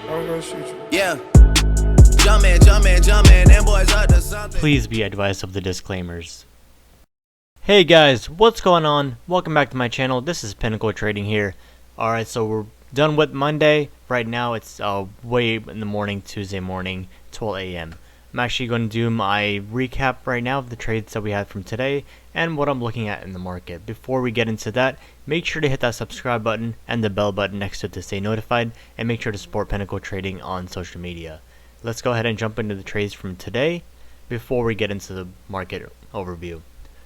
I'm gonna shoot you. Yeah. Jumpin', them boys up to something. Please be advised of the disclaimers. Hey guys, what's going on? Welcome back to my channel. This is Pinnacle Trading here. Alright, so we're done with Monday. Right now it's way in the morning, Tuesday morning, 12 a.m. I'm actually going to do my recap right now of the trades that we had from today and what I'm looking at in the market. Before we get into that, make sure to hit that subscribe button and the bell button next to it to stay notified, and make sure to support Pinnacle Trading on social media. Let's go ahead and jump into the trades from today before we get into the market overview.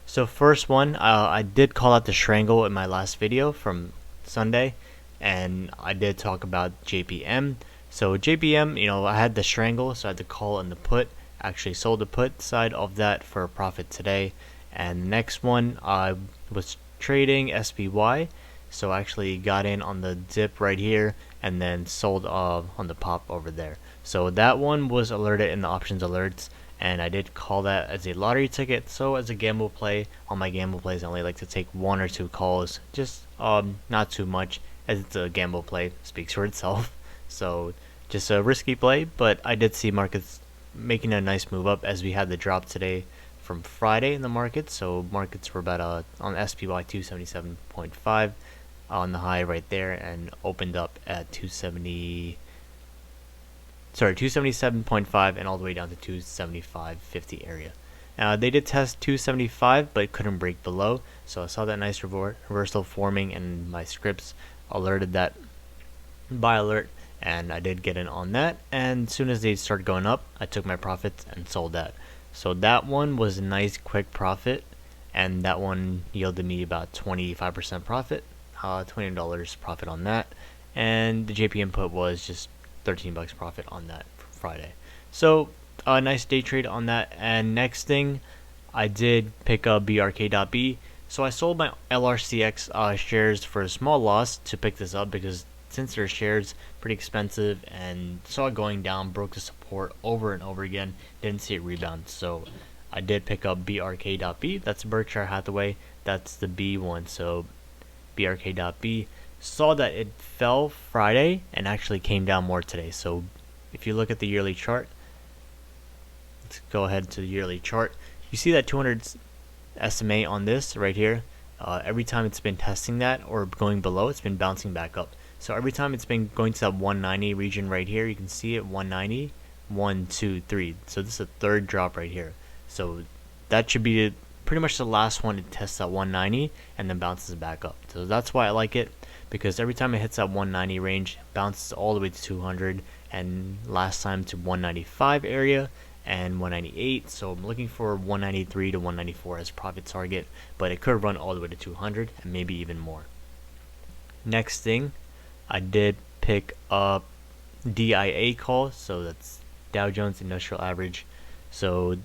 So first one, I did call out the strangle in my last video from Sunday, and I did talk about JPM. So JPM, I had the strangle, so I had the call and the put. Actually sold the put side of that for a profit today. And the next one, I was trading SPY, so I actually got in on the dip right here and then sold on the pop over there. So that one was alerted in the options alerts, and I did call that as a lottery ticket. So as a gamble play, on my gamble plays I only like to take one or two calls, just not too much, as it's a gamble play, speaks for itself. So just a risky play, but I did see markets making a nice move up as we had the drop today from Friday in the market. So markets were about on SPY 277.5 on the high right there, and opened up at 277.5 and all the way down to 275.50 area. They did test 275 but couldn't break below, so I saw that nice reversal forming, and my scripts alerted that buy alert, and I did get in on that. And as soon as they started going up, I took my profits and sold that. So that one was a nice quick profit, and that one yielded me about 25% profit, $20 profit on that. And the JPM put was just $13 profit on that for Friday. So a nice day trade on that. And next thing, I did pick up BRK.B. So I sold my LRCX shares for a small loss to pick this up, because since their shares pretty expensive and saw it going down, broke the support over and over again, didn't see it rebound. So I did pick up BRK.B. That's Berkshire Hathaway. That's the B one. So BRK.B, saw that it fell Friday and actually came down more today. So if you look at the yearly chart, let's go ahead to the yearly chart. You see that 200 SMA on this right here. Every time it's been testing that or going below, it's been bouncing back up. So every time it's been going to that 190 region right here, you can see it 190, 1, 2, 3. So this is a third drop right here. So that should be pretty much the last one to test that 190 and then bounces back up. So that's why I like it, because every time it hits that 190 range, bounces all the way to 200, and last time to 195 area and 198. So I'm looking for 193 to 194 as profit target, but it could run all the way to 200 and maybe even more. Next thing, I did pick up DIA call, so that's Dow Jones Industrial Average. So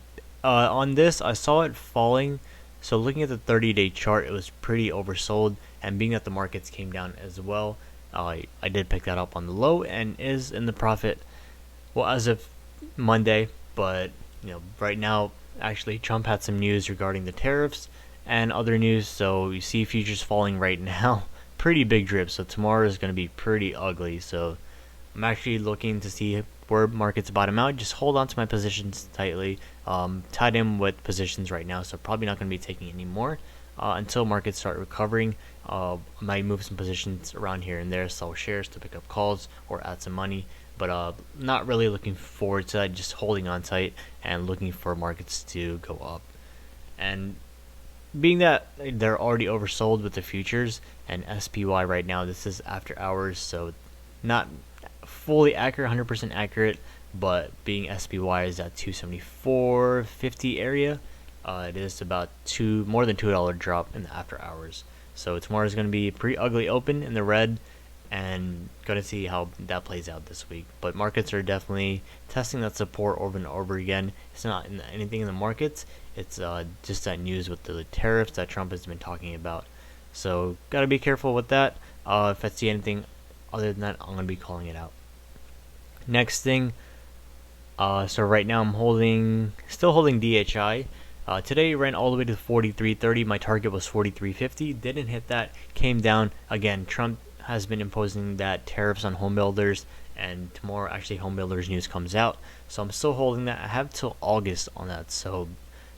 on this, I saw it falling. So looking at the 30-day chart, it was pretty oversold, and being that the markets came down as well, I did pick that up on the low and is in the profit, well, as of Monday. But right now, actually, Trump had some news regarding the tariffs and other news, so you see futures falling right now. Pretty big drip, so tomorrow is going to be pretty ugly. So I'm actually looking to see where markets bottom out. Just hold on to my positions tightly, tied in with positions right now, so probably not going to be taking any more until markets start recovering. I might move some positions around here and there, sell shares to pick up calls or add some money, but not really looking forward to that. Just holding on tight and looking for markets to go up. And being that they're already oversold with the futures and SPY right now, this is after hours, so not fully accurate, 100% accurate, but being SPY is at 274.50 area, it is about more than $2 drop in the after hours. So tomorrow's going to be a pretty ugly open in the red, and going to see how that plays out this week. But markets are definitely testing that support over and over again. It's not anything in the markets, it's just that news with the tariffs that Trump has been talking about. So gotta be careful with that. If I see anything other than that, I'm gonna be calling it out. Next thing, so right now I'm still holding DHI. Today it ran all the way to 43.30. My target was 43.50. Didn't hit that. Came down again. Trump has been imposing that tariffs on home builders and tomorrow actually home builders news comes out, so I'm still holding that. I have till August on that, so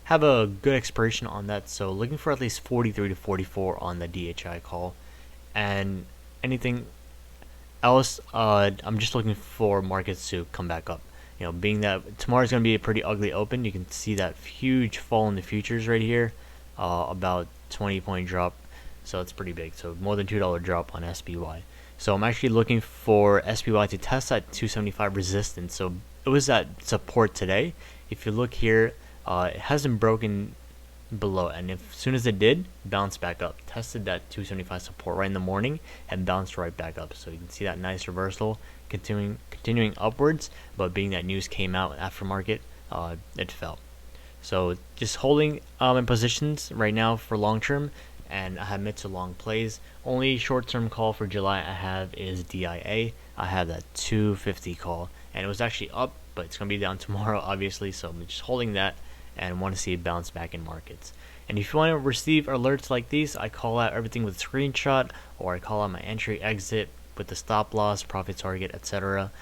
have a good expiration on that, so looking for at least 43 to 44 on the DHI call. And anything else, I'm just looking for markets to come back up. Being that tomorrow's going to be a pretty ugly open, you can see that huge fall in the futures right here, about 20-point drop, so it's pretty big. So more than $2 drop on SPY. So I'm actually looking for SPY to test that 275 resistance. So it was at support today. If you look here, it hasn't broken below, and as soon as it did, bounced back up, tested that 275 support right in the morning and bounced right back up. So you can see that nice reversal continuing upwards, but being that news came out after market, it fell. So just holding in positions right now for long term, and I have mid to long plays. Only short term call for July I have is DIA. I have that 250 call, and it was actually up, but it's gonna be down tomorrow obviously, so I'm just holding that and want to see it bounce back in markets. And if you want to receive alerts like these, I call out everything with screenshot, or I call out my entry exit with the stop loss, profit target, etc.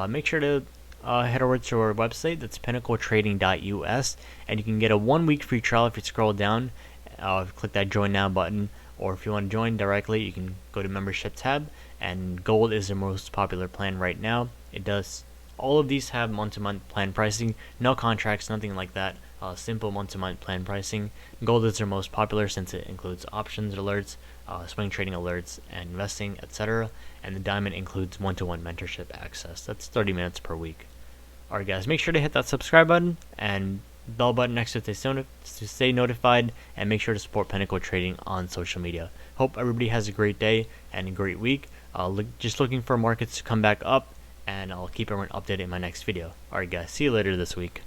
Make sure to head over to our website. That's pinnacletrading.us, and you can get a 1-week free trial if you scroll down. Click that join now button, or if you want to join directly, you can go to membership tab, and gold is the most popular plan right now. It does. All of these have month-to-month plan pricing, no contracts, nothing like that. Simple month-to-month plan pricing. Gold is their most popular since it includes options alerts, swing trading alerts, and investing, etc. And the diamond includes one-to-one mentorship access. That's 30 minutes per week. Alright guys, make sure to hit that subscribe button and bell button next to stay notified, and make sure to support Pinnacle Trading on social media. Hope everybody has a great day and a great week. Just looking for markets to come back up, and I'll keep everyone updated in my next video. Alright guys, see you later this week.